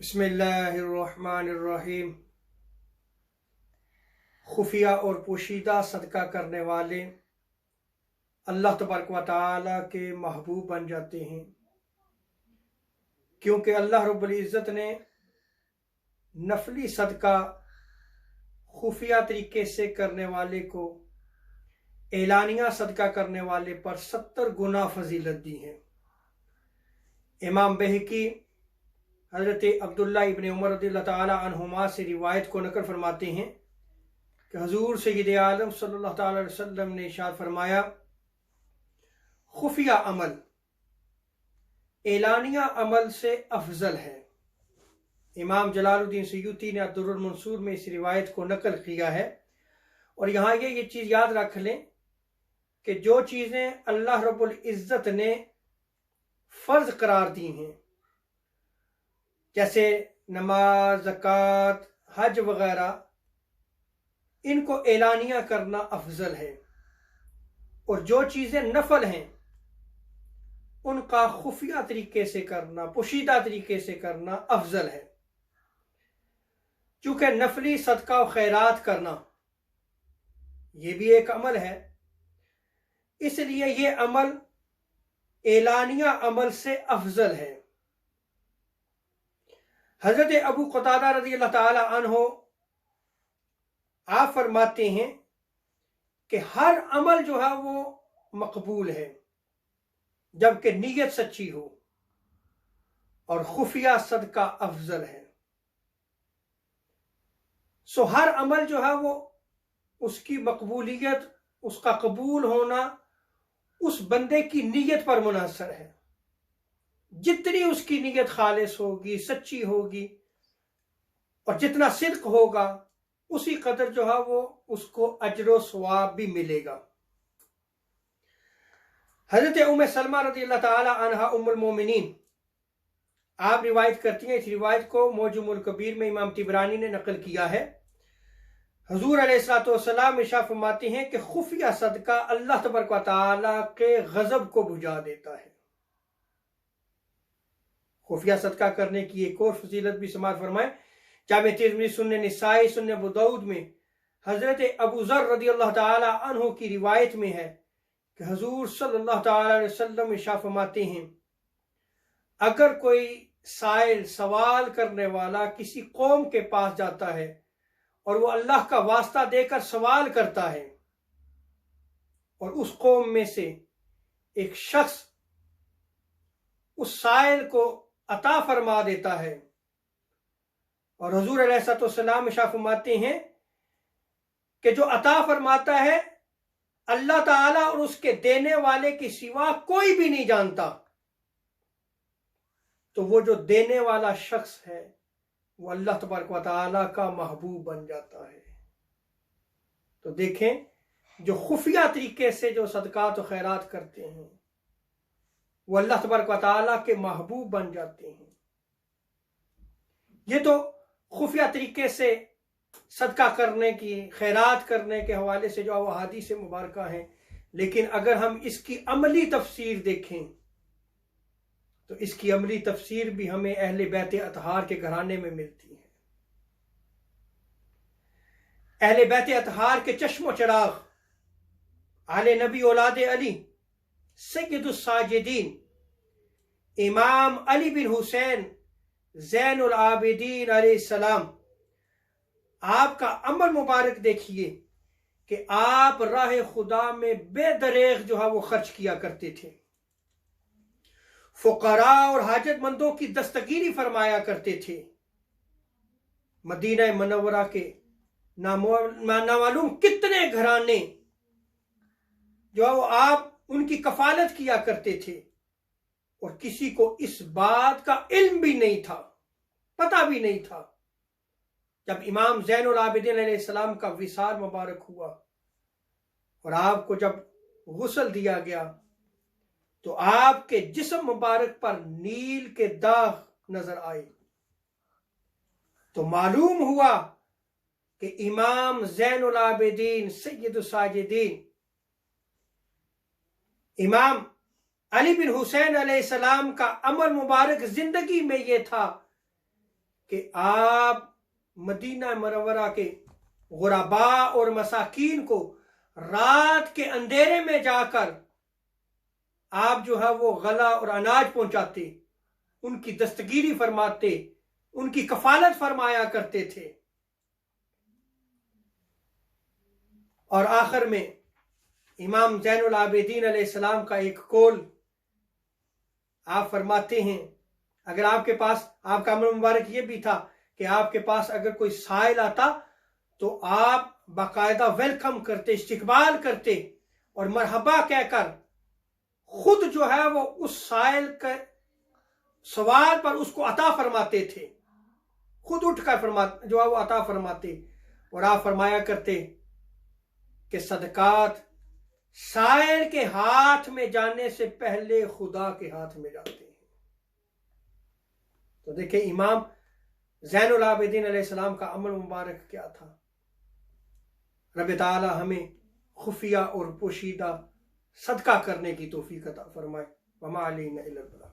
बिस्मिल्लाहिर्रहमानिर्रहीम। खुफिया और पोशीदा सदका करने वाले अल्लाह तबारक व तआला के महबूब बन जाते हैं, क्योंकि अल्लाह रब्बुल इज़्ज़त ने नफली सदका खुफिया तरीके से करने वाले को एलानिया सदका करने वाले पर 70 गुना फजीलत दी है। इमाम बहकी हज़रत अब्दुल्ला इब्न उमर रज़ियल्लाहु ताला अन्हुमा से रिवायत को नकल फरमाते हैं कि हुज़ूर सय्यद आलम सल्लल्लाहु ताला अलैहि वसल्लम ने इरशाद फरमाया, खुफिया अमल एलानिया अमल से अफजल है। इमाम जलालुद्दीन सयूती ने अद-दुर्रुल मंसूर में इस रिवायत को नकल किया है। और यहाँ ये चीज़ याद रख लें कि जो चीज़ें अल्लाह रब्बुल इज़्ज़त ने फ़र्ज करार दी हैं, जैसे नमाज, ज़कात, हज वगैरह, इनको एलानिया करना अफजल है। और जो चीज़ें नफल हैं उनका खुफिया तरीके से करना, पोशीदा तरीके से करना अफजल है। चूँकि नफली सदका और खैरात करना ये भी एक अमल है, इसलिए ये अमल एलानिया अमल से अफजल है। हज़रत अबू क़तादा रज़ियल्लाहु ताला अन्हो आप फरमाते हैं कि हर अमल जो है वो मकबूल है जबकि नीयत सच्ची हो, और खुफिया सदका अफजल है। सो हर अमल जो है वो उसकी मकबूलियत, उसका कबूल होना उस बंदे की नीयत पर मुनहसर है। जितनी उसकी नीयत खालिस होगी, सच्ची होगी, और जितना सिद्क होगा उसी कदर जो है वो उसको अजर सवाब भी मिलेगा। हज़रत उम्मे सलमा रज़ियल्लाहु ताला अन्हा उम्मुल मोमिनीन आप रिवायत करती हैं। इस रिवायत को मौजमुल कबीर में इमाम तिबरानी ने नकल किया है। हुज़ूर अलैहिस्सलातु वस्सलाम इरशाद फरमाते हैं कि खुफिया सदका अल्लाह तबारक व तआला के गज़ब को बुझा देता है। खुफिया सदका करने की एक और फजीलत भी समाअत फरमाएं। जामे तिर्मिज़ी, सुन्नन निसाई, सुन्नन अबू दाऊद में हज़रत अबू ज़र रज़ियल्लाहु ताला अन्हु की रिवायत में है कि हुज़ूर सल्लल्लाहु ताला अलैहि वसल्लम इरशाद फरमाते हैं, अगर कोई साइल सवाल करने वाला किसी कौम के पास जाता है और वो अल्लाह का वास्ता देकर सवाल करता है और उस कौम में से एक शख्स उस साइल को अता फरमा देता है, और हुज़ूर अलैहिस्सलाम इरशाद फरमाते हैं कि जो अता फरमाता है अल्लाह ताला और उसके देने वाले के सिवा कोई भी नहीं जानता, तो वो जो देने वाला शख्स है वो अल्लाह तबारक व तआला का महबूब बन जाता है। तो देखें, जो खुफिया तरीके से जो सदकात और खैरात करते हैं वो अल्लाह तबारक व तआला के महबूब बन जाते हैं। ये तो खुफिया तरीके से सदका करने की, खैरात करने के हवाले से जो अहादीस मुबारका हैं, लेकिन अगर हम इसकी अमली तफसीर देखें तो इसकी अमली तफसीर भी हमें अहले बैत अतहार के घराने में मिलती है। अहले बैत अतहार के चश्मो चिराग आले नबी औलाद अली सय्यदुस साजिदीन इमाम अली बिन हुसैन ज़ैनुल आबिदीन अलैहिस्सलाम, आपका अमल मुबारक देखिए कि आप राह खुदा में बेदरेग जो है वो खर्च किया करते थे, फुकरा और हाजतमंदों की दस्तगीरी फरमाया करते थे। मदीना मनव्वरा के नामालूम कितने घराने जो है वो आप उनकी कफालत किया करते थे, और किसी को इस बात का इल्म भी नहीं था, पता भी नहीं था। जब इमाम ज़ैनुल आबिदीन अलैहिस्सलाम का विसाल मुबारक हुआ और आपको जब गुस्ल दिया गया तो आपके जिस्म मुबारक पर नील के दाग नजर आए, तो मालूम हुआ कि इमाम ज़ैनुल आबिदीन सय्यदुस साजिदीन इमाम अली बिन हुसैन अलैहिस्सलाम का अमल मुबारक जिंदगी में ये था कि आप मदीना मुनव्वरा के गुरबा और मसाकीन को रात के अंधेरे में जाकर आप जो है वो गला और अनाज पहुंचाते, उनकी दस्तगीरी फरमाते, उनकी कफालत फरमाया करते थे। और आखिर में इमाम ज़ैनुल आबिदीन अलैहिस्सलाम का एक कौल आप फरमाते हैं, अगर आपके पास, आपका अमल मुबारक ये भी था कि आपके पास अगर कोई साइल आता तो आप बाकायदा वेलकम करते, इस्तकबाल करते और मरहबा कहकर खुद जो है वो उस साइल के सवाल पर उसको अता फरमाते थे, खुद उठकर जो है वो अता फरमाते। और आप फरमाया करते कि सदकात साइल के हाथ में जाने से पहले खुदा के हाथ में जाते हैं। तो देखिए इमाम ज़ैनुल आबिदीन अलैहिस्सलाम का अमल मुबारक क्या था। रब ताला हमें खुफिया और पोशीदा सदका करने की तौफीक अता फरमाए। वमा अलैना इल्लल बलाग।